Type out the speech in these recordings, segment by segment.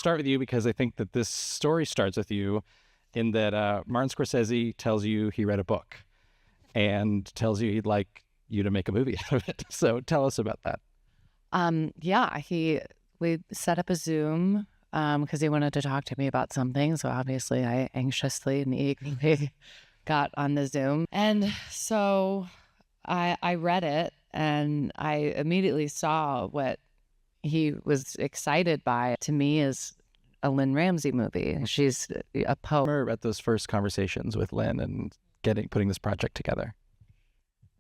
start with you because I think that this story starts with you in that Martin Scorsese tells you he read a book and tells you he'd like you to make a movie out of it. So tell us about that. Yeah, we set up a Zoom because he wanted to talk to me about something. So obviously I anxiously and eagerly got on the Zoom. And so I read it and I immediately saw what he was excited by. To me is a Lynn Ramsey movie. She's a poet. Remember about those first conversations with Lynn and putting this project together?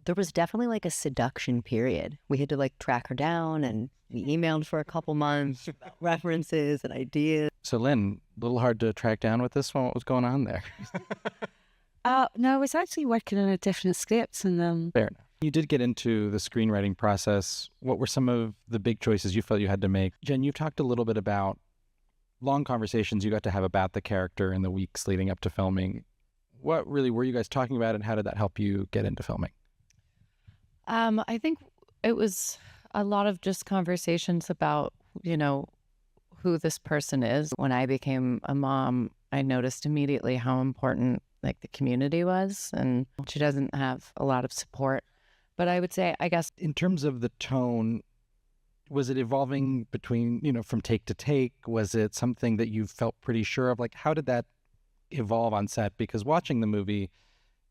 There was definitely like a seduction period. We had to like track her down and we emailed for a couple months about references and ideas. So Lynn, a little hard to track down with this one. What was going on there? No, I was actually working on a different script and Fair enough. You did get into the screenwriting process. What were some of the big choices you felt you had to make? Jen, you've talked a little bit about long conversations you got to have about the character in the weeks leading up to filming. What really were you guys talking about and how did that help you get into filming? I think it was a lot of just conversations about, who this person is. When I became a mom, I noticed immediately how important like the community was, and she doesn't have a lot of support. But I would say, I guess, in terms of the tone, was it evolving between, from take to take? Was it something that you felt pretty sure of? Like, how did that evolve on set? Because watching the movie,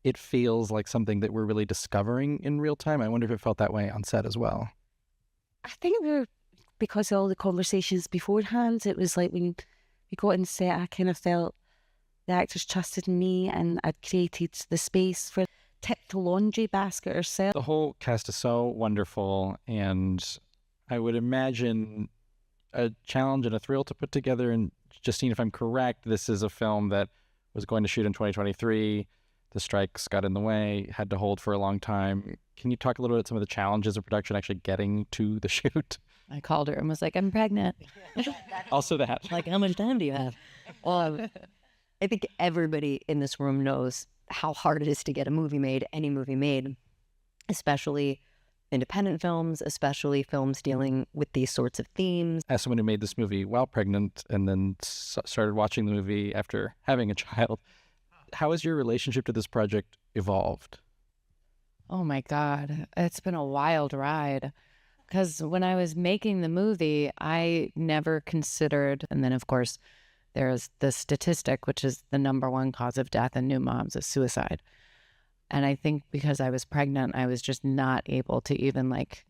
it feels like something that we're really discovering in real time. I wonder if it felt that way on set as well. I think because of all the conversations beforehand, it was like when we got in set, I kind of felt the actors trusted me and I'd created the space for tip the laundry basket herself. The whole cast is so wonderful, and I would imagine a challenge and a thrill to put together. And Justine, if I'm correct, this is a film that was going to shoot in 2023. The strikes got in the way, had to hold for a long time. Can you talk a little bit about some of the challenges of production actually getting to the shoot? I called her and was like, I'm pregnant. Also that. Like, how much time do you have? I think everybody in this room knows how hard it is to get a movie made, any movie made, especially independent films, especially films dealing with these sorts of themes. As someone who made this movie while pregnant and then started watching the movie after having a child, how has your relationship to this project evolved? Oh my God, it's been a wild ride. Because when I was making the movie, I never considered, and then of course, there's the statistic, which is the #1 cause of death in new moms is suicide. And I think because I was pregnant, I was just not able to even like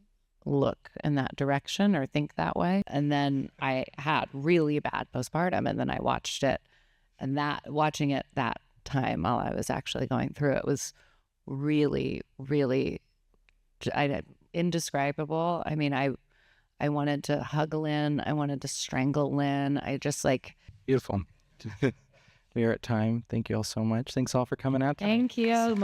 look in that direction or think that way. And then I had really bad postpartum, and then I watched it, and watching it that time while I was actually going through it was really, really indescribable. I mean, I wanted to hug Lynn. I wanted to strangle Lynn. I just like... Beautiful. We are at time. Thank you all so much. Thanks all for coming out tonight. Thank you.